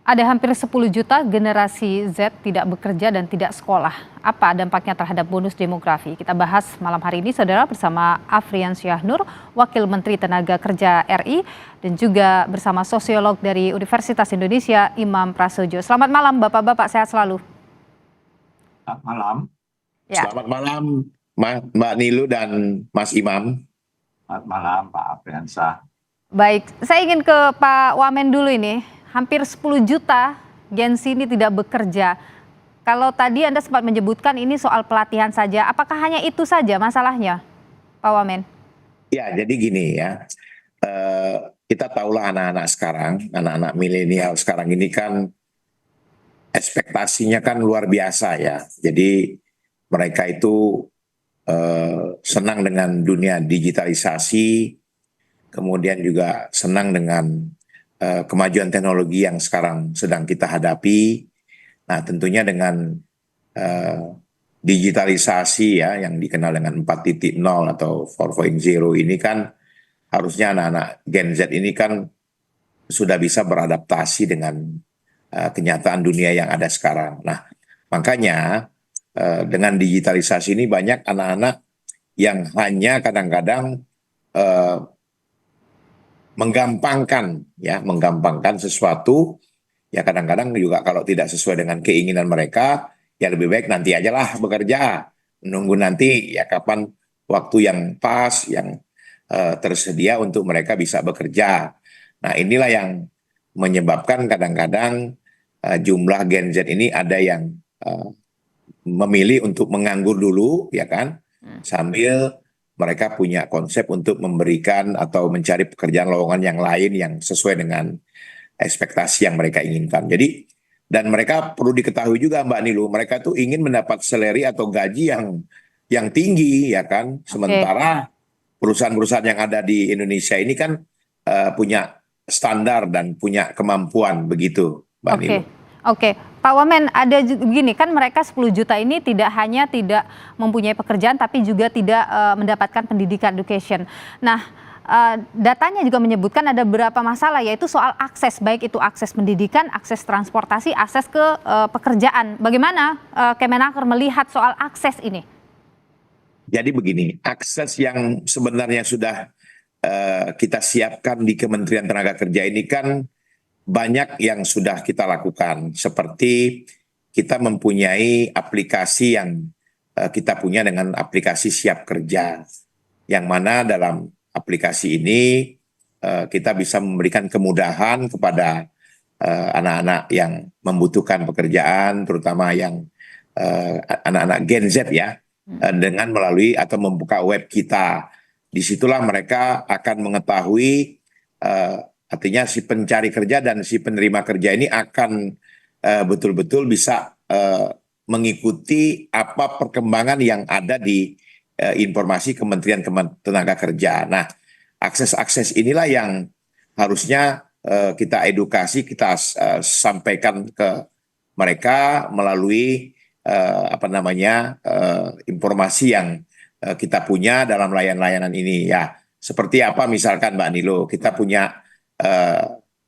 Ada hampir 10 juta generasi Z tidak bekerja dan tidak sekolah. Apa dampaknya terhadap bonus demografi? Kita bahas malam hari ini, saudara, bersama Afrian Syahnur, Wakil Menteri Tenaga Kerja RI, dan juga bersama sosiolog dari Universitas Indonesia, Imam Prasojo. Selamat malam, Bapak-Bapak, sehat selalu. Selamat malam. Ya. Selamat malam, Mbak Nilu dan Mas Imam. Selamat malam, Pak Afriansyah. Baik, saya ingin ke Pak Wamen dulu ini. Hampir 10 juta Gen Z ini tidak bekerja. Kalau tadi Anda sempat menyebutkan ini soal pelatihan saja, apakah hanya itu saja masalahnya, Pak Wamen? Ya, jadi gini ya, kita tahulah anak-anak sekarang, anak-anak milenial sekarang ini kan ekspektasinya kan luar biasa ya. Jadi mereka itu senang dengan dunia digitalisasi, kemudian juga senang dengan kemajuan teknologi yang sekarang sedang kita hadapi. Nah, tentunya dengan digitalisasi ya yang dikenal dengan 4.0 atau 4.0 ini kan harusnya anak-anak Gen Z ini kan sudah bisa beradaptasi dengan kenyataan dunia yang ada sekarang. Nah, makanya dengan digitalisasi ini banyak anak-anak yang hanya kadang-kadang menggampangkan sesuatu, ya kadang-kadang juga kalau tidak sesuai dengan keinginan mereka, ya lebih baik nanti aja lah bekerja, menunggu nanti ya kapan waktu yang pas, yang tersedia untuk mereka bisa bekerja. Nah, inilah yang menyebabkan kadang-kadang jumlah Gen Z ini ada yang memilih untuk menganggur dulu, ya kan, sambil mereka punya konsep untuk memberikan atau mencari pekerjaan lowongan yang lain yang sesuai dengan ekspektasi yang mereka inginkan. Jadi, dan mereka perlu diketahui juga Mbak Nilu, mereka tuh ingin mendapat salary atau gaji yang tinggi, ya kan. Sementara perusahaan-perusahaan yang ada di Indonesia ini kan punya standar dan punya kemampuan begitu, Mbak Nilu. Oke, Pak Wamen, ada begini kan, mereka 10 juta ini tidak hanya tidak mempunyai pekerjaan tapi juga tidak mendapatkan pendidikan education. Nah, datanya juga menyebutkan ada beberapa masalah, yaitu soal akses, baik itu akses pendidikan, akses transportasi, akses ke pekerjaan. Bagaimana Kemenaker melihat soal akses ini? Jadi begini, akses yang sebenarnya sudah kita siapkan di Kementerian Tenaga Kerja ini kan banyak yang sudah kita lakukan, seperti kita mempunyai aplikasi yang kita punya dengan aplikasi Siap Kerja, yang mana dalam aplikasi ini kita bisa memberikan kemudahan kepada anak-anak yang membutuhkan pekerjaan, terutama yang anak-anak Gen Z ya, dengan melalui atau membuka web kita. Disitulah mereka akan mengetahui, artinya si pencari kerja dan si penerima kerja ini akan betul-betul bisa mengikuti apa perkembangan yang ada di informasi Kementerian Tenaga Kerja. Nah, akses-akses inilah yang harusnya kita edukasi, kita sampaikan ke mereka melalui informasi yang kita punya dalam layanan ini ya. Seperti apa misalkan Mbak Nilo, kita punya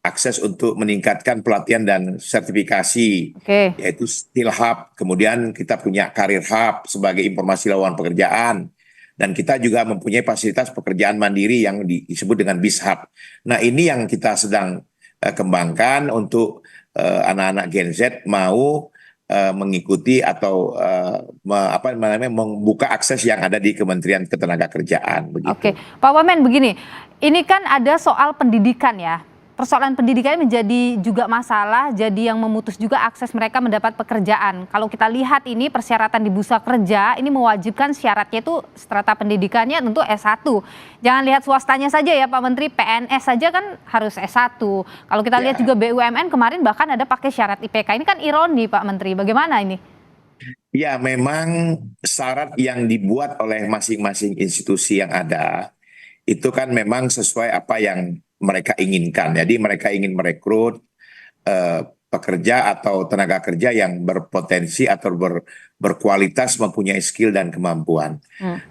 akses untuk meningkatkan pelatihan dan sertifikasi, yaitu Skill Hub. Kemudian kita punya Career Hub sebagai informasi lowongan pekerjaan. Dan kita juga mempunyai fasilitas pekerjaan mandiri yang disebut dengan BIS Hub. Nah, ini yang kita sedang kembangkan untuk anak-anak Gen Z mau mengikuti atau membuka akses yang ada di Kementerian Ketenagakerjaan. Begitu. Oke, Pak Wamen, begini, ini kan ada soal pendidikan ya. Persoalan pendidikan menjadi juga masalah, jadi yang memutus juga akses mereka mendapat pekerjaan. Kalau kita lihat ini persyaratan di Bursa Kerja, ini mewajibkan syaratnya itu strata pendidikannya tentu S1. Jangan lihat swastanya saja ya Pak Menteri, PNS saja kan harus S1. Kalau kita lihat juga BUMN kemarin bahkan ada pakai syarat IPK. Ini kan ironi Pak Menteri, bagaimana ini? Ya, memang syarat yang dibuat oleh masing-masing institusi yang ada, itu kan memang sesuai apa yang mereka inginkan. Jadi mereka ingin merekrut pekerja atau tenaga kerja yang berpotensi atau berkualitas, mempunyai skill dan kemampuan.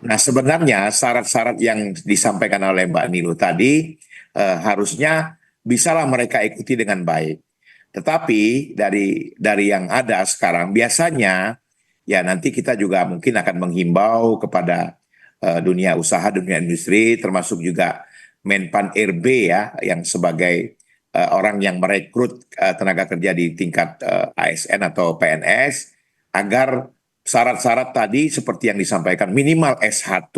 Nah, sebenarnya syarat-syarat yang disampaikan oleh Mbak Nilu tadi harusnya bisalah mereka ikuti dengan baik. Tetapi dari yang ada sekarang biasanya ya nanti kita juga mungkin akan menghimbau kepada dunia usaha, dunia industri, termasuk juga Menpan RB ya, yang sebagai orang yang merekrut tenaga kerja di tingkat ASN atau PNS, agar syarat-syarat tadi seperti yang disampaikan minimal S1,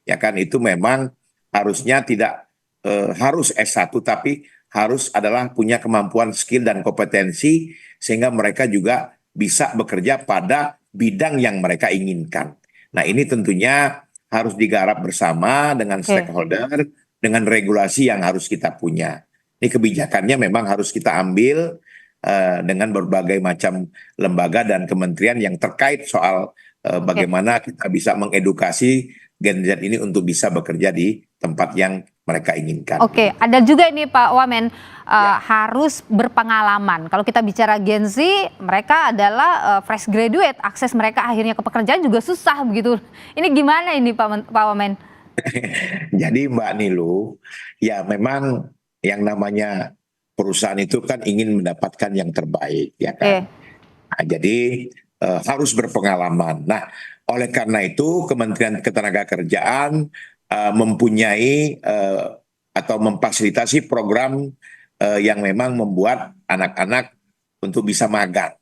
ya kan, itu memang harusnya tidak harus S1 tapi harus adalah punya kemampuan skill dan kompetensi sehingga mereka juga bisa bekerja pada bidang yang mereka inginkan. Nah, ini tentunya harus digarap bersama dengan stakeholder, dengan regulasi yang harus kita punya. Ini kebijakannya memang harus kita ambil dengan berbagai macam lembaga dan kementerian yang terkait soal bagaimana kita bisa mengedukasi Gen Z ini untuk bisa bekerja di tempat yang mereka inginkan. Oke, ada juga ini Pak Wamen, harus berpengalaman. Kalau kita bicara Gen Z, mereka adalah fresh graduate, akses mereka akhirnya ke pekerjaan juga susah begitu. Ini gimana ini Pak Wamen? Jadi Mbak Nilu, ya memang yang namanya perusahaan itu kan ingin mendapatkan yang terbaik, ya kan. Nah, jadi harus berpengalaman. Nah, oleh karena itu Kementerian Ketenagakerjaan mempunyai atau memfasilitasi program yang memang membuat anak-anak untuk bisa magang.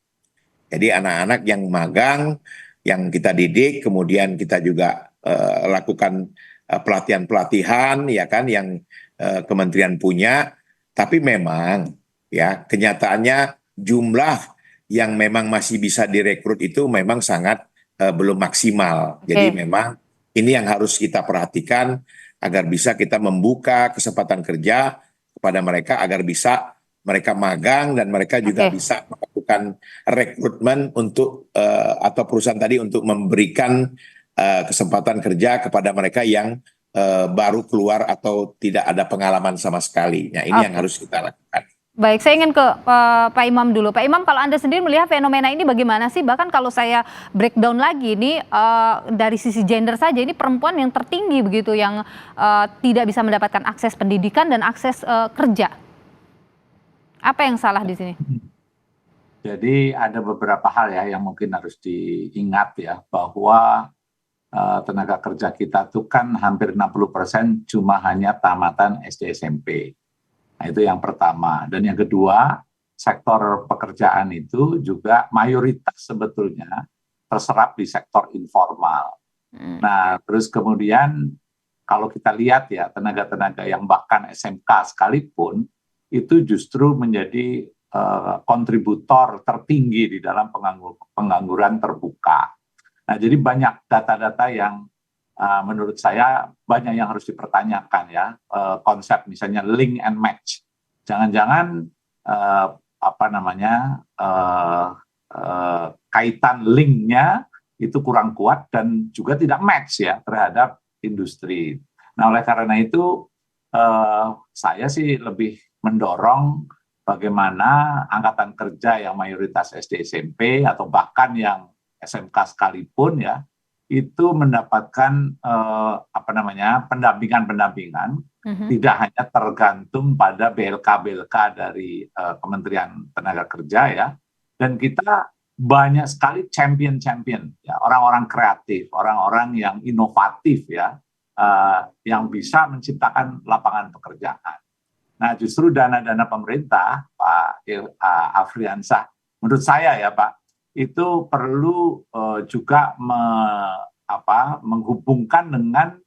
Jadi anak-anak yang magang, yang kita didik, kemudian kita juga lakukan pelatihan-pelatihan, ya kan, yang kementerian punya. Tapi memang ya kenyataannya jumlah yang memang masih bisa direkrut itu memang sangat belum maksimal. Jadi memang ini yang harus kita perhatikan agar bisa kita membuka kesempatan kerja kepada mereka agar bisa mereka magang dan mereka juga bisa melakukan rekrutmen untuk atau perusahaan tadi untuk memberikan kesempatan kerja kepada mereka yang baru keluar atau tidak ada pengalaman sama sekali. Nah, ini yang harus kita lakukan. Baik, saya ingin ke Pak Imam dulu. Pak Imam, kalau Anda sendiri melihat fenomena ini bagaimana sih? Bahkan kalau saya breakdown lagi ini dari sisi gender saja, ini perempuan yang tertinggi begitu, yang tidak bisa mendapatkan akses pendidikan dan akses kerja. Apa yang salah di sini? Jadi ada beberapa hal ya yang mungkin harus diingat ya, bahwa tenaga kerja kita tuh kan hampir 60% cuma hanya tamatan SD SMP. Nah, itu yang pertama. Dan yang kedua, sektor pekerjaan itu juga mayoritas sebetulnya terserap di sektor informal. Nah, terus kemudian kalau kita lihat ya, tenaga-tenaga yang bahkan SMK sekalipun, itu justru menjadi kontributor tertinggi di dalam pengangguran terbuka. Nah, jadi banyak data-data yang menurut saya banyak yang harus dipertanyakan ya, konsep misalnya link and match. Jangan-jangan kaitan linknya itu kurang kuat dan juga tidak match ya terhadap industri. Nah, oleh karena itu saya sih lebih mendorong bagaimana angkatan kerja yang mayoritas SD SMP atau bahkan yang SMK sekalipun ya, itu mendapatkan pendampingan-pendampingan, tidak hanya tergantung pada BLK dari Kementerian Tenaga Kerja ya, dan kita banyak sekali champion-champion ya, orang-orang kreatif, orang-orang yang inovatif ya, yang bisa menciptakan lapangan pekerjaan. Nah, justru dana-dana pemerintah, Pak Afriansah, menurut saya ya Pak, itu perlu juga menghubungkan dengan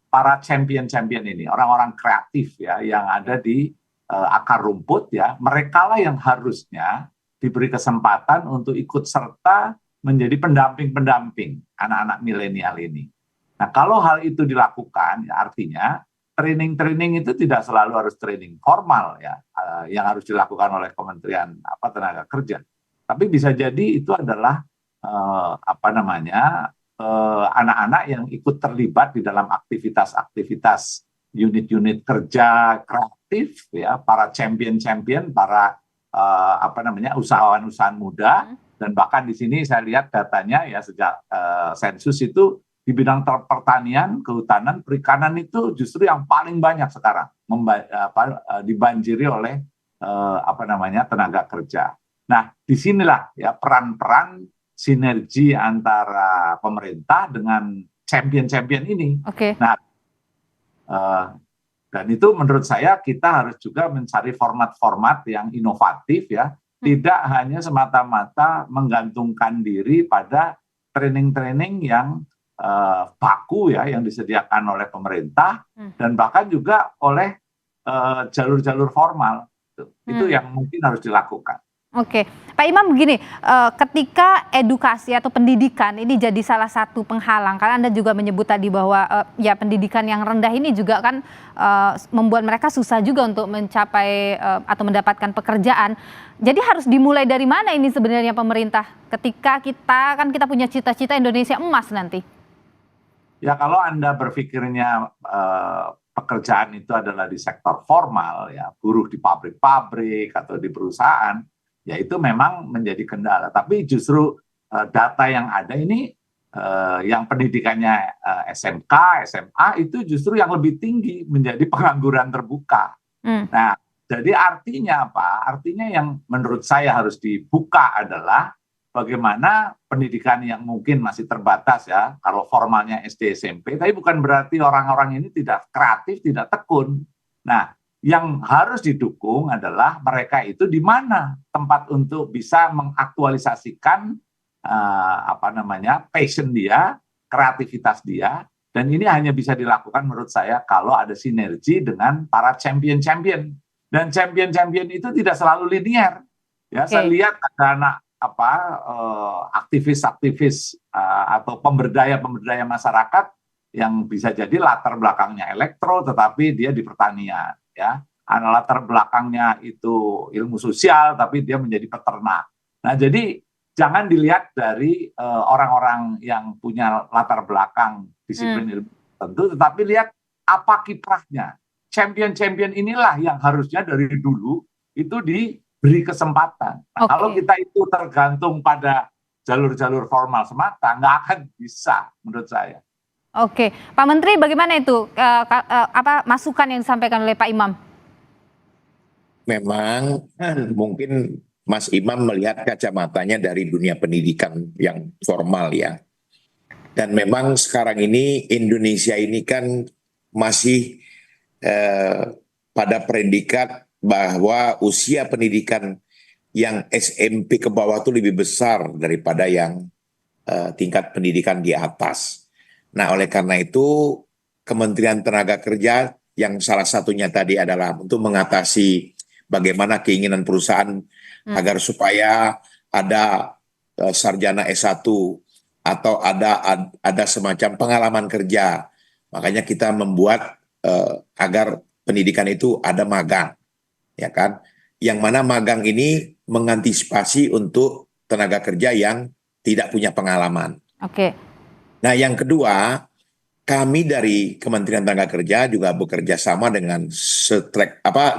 para champion-champion ini, orang-orang kreatif ya yang ada di akar rumput ya, mereka lah yang harusnya diberi kesempatan untuk ikut serta menjadi pendamping-pendamping anak-anak milenial ini. Nah, kalau hal itu dilakukan, ya artinya training-training itu tidak selalu harus training formal ya, yang harus dilakukan oleh Kementerian Tenaga Kerja. Tapi bisa jadi itu adalah anak-anak yang ikut terlibat di dalam aktivitas-aktivitas unit-unit kerja kreatif ya, para champion-champion, para usahawan-usahawan muda, dan bahkan di sini saya lihat datanya ya sejak sensus itu di bidang pertanian, kehutanan, perikanan itu justru yang paling banyak sekarang dibanjiri oleh tenaga kerja. Nah, disinilah ya peran-peran sinergi antara pemerintah dengan champion-champion ini. Oke. Nah, dan itu menurut saya kita harus juga mencari format-format yang inovatif ya, tidak hanya semata-mata menggantungkan diri pada training-training yang baku ya, yang disediakan oleh pemerintah dan bahkan juga oleh jalur-jalur formal. Itu yang mungkin harus dilakukan. Oke, Pak Imam begini, ketika edukasi atau pendidikan ini jadi salah satu penghalang, karena Anda juga menyebut tadi bahwa ya pendidikan yang rendah ini juga kan membuat mereka susah juga untuk mencapai atau mendapatkan pekerjaan. Jadi harus dimulai dari mana ini sebenarnya pemerintah ketika kita punya cita-cita Indonesia emas nanti? Ya kalau Anda berpikirnya pekerjaan itu adalah di sektor formal ya, buruh di pabrik-pabrik atau di perusahaan, ya itu memang menjadi kendala. Tapi justru data yang ada ini, yang pendidikannya SMK, SMA itu justru yang lebih tinggi menjadi pengangguran terbuka. Nah, jadi artinya apa? Artinya yang menurut saya harus dibuka adalah bagaimana pendidikan yang mungkin masih terbatas ya, kalau formalnya SD SMP, tapi bukan berarti orang-orang ini tidak kreatif, tidak tekun. Nah, yang harus didukung adalah mereka itu di mana tempat untuk bisa mengaktualisasikan passion dia, kreativitas dia, dan ini hanya bisa dilakukan menurut saya kalau ada sinergi dengan para champion-champion. Dan champion-champion itu tidak selalu linear. Ya, saya lihat ada anak aktivis-aktivis atau pemberdaya masyarakat yang bisa jadi latar belakangnya elektro tetapi dia di pertanian. Ya, latar belakangnya itu ilmu sosial, tapi dia menjadi peternak. Nah, jadi jangan dilihat dari orang-orang yang punya latar belakang disiplin ilmu tertentu, tetapi lihat apa kiprahnya. Champion-champion inilah yang harusnya dari dulu itu diberi kesempatan. Nah, kalau kita itu tergantung pada jalur-jalur formal semata, nggak akan bisa menurut saya. Oke, Pak Menteri, bagaimana itu masukan yang disampaikan oleh Pak Imam? Memang mungkin Mas Imam melihat kacamatanya dari dunia pendidikan yang formal ya. Dan memang sekarang ini Indonesia ini kan masih pada predikat bahwa usia pendidikan yang SMP ke bawah itu lebih besar daripada yang tingkat pendidikan di atas. Nah, oleh karena itu Kementerian Tenaga Kerja yang salah satunya tadi adalah untuk mengatasi bagaimana keinginan perusahaan agar supaya ada sarjana S1 atau ada semacam pengalaman kerja. Makanya kita membuat agar pendidikan itu ada magang, ya kan? Yang mana magang ini mengantisipasi untuk tenaga kerja yang tidak punya pengalaman. Oke. Nah, yang kedua, kami dari Kementerian Tenaga Kerja juga bekerja sama dengan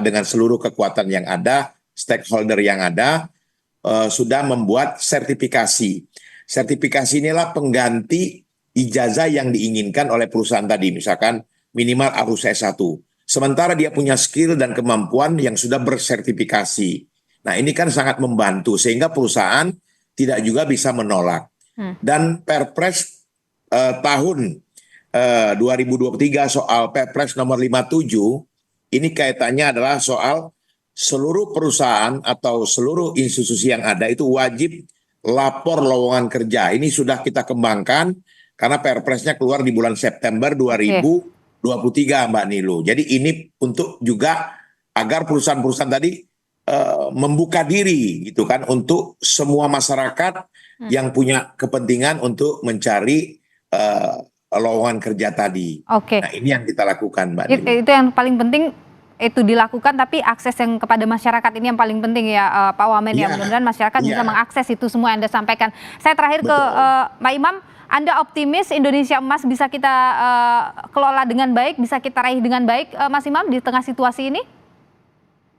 dengan seluruh kekuatan yang ada, stakeholder yang ada, sudah membuat sertifikasi. Sertifikasi inilah pengganti ijazah yang diinginkan oleh perusahaan tadi, misalkan minimal harus S1. Sementara dia punya skill dan kemampuan yang sudah bersertifikasi. Nah, ini kan sangat membantu sehingga perusahaan tidak juga bisa menolak. Dan Perpres tahun 2023 soal Perpres nomor 57 ini kaitannya adalah soal seluruh perusahaan atau seluruh institusi yang ada itu wajib lapor lowongan kerja. Ini sudah kita kembangkan karena Perpresnya keluar di bulan September 2023 Mbak Nilu. Jadi ini untuk juga agar perusahaan-perusahaan tadi membuka diri gitu kan untuk semua masyarakat yang punya kepentingan untuk mencari lowongan kerja tadi. Nah, ini yang kita lakukan, Mbak Nilu. Itu yang paling penting itu dilakukan, tapi akses yang kepada masyarakat ini yang paling penting ya Pak Wamen ya. Mudah-mudahan masyarakat bisa mengakses itu semua yang Anda sampaikan. Saya terakhir ke Pak Imam, Anda optimis Indonesia Emas bisa kita kelola dengan baik, bisa kita raih dengan baik, Mas Imam, di tengah situasi ini?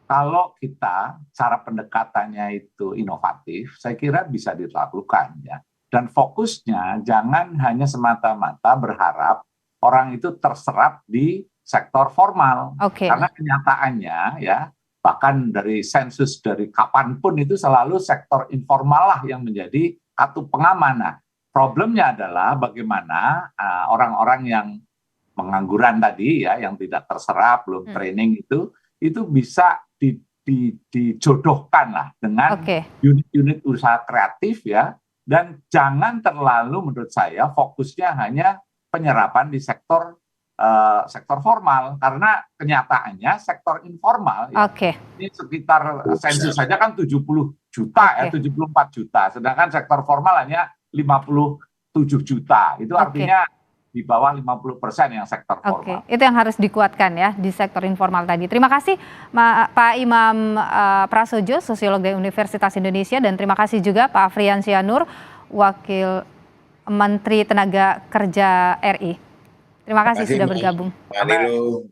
Kalau kita cara pendekatannya itu inovatif, saya kira bisa dilakukan ya. Dan fokusnya jangan hanya semata-mata berharap orang itu terserap di sektor formal. Karena kenyataannya ya bahkan dari sensus dari kapanpun itu selalu sektor informal lah yang menjadi kartu pengaman. Nah, problemnya adalah bagaimana orang-orang yang pengangguran tadi ya, yang tidak terserap, belum training itu bisa dijodohkan lah dengan unit-unit usaha kreatif ya, dan jangan terlalu menurut saya fokusnya hanya penyerapan di sektor formal, karena kenyataannya sektor informal ya, ini sekitar sensus saja kan 70 juta ya, 74 juta, sedangkan sektor formal hanya 57 juta, itu artinya di bawah 50% yang sektor formal. Itu yang harus dikuatkan ya di sektor informal tadi. Terima kasih Pak Imam Prasojo, sosiolog dari Universitas Indonesia, dan terima kasih juga Pak Afriansyah Nur, Wakil Menteri Tenaga Kerja RI. Terima kasih sudah bergabung. Pak Nilo,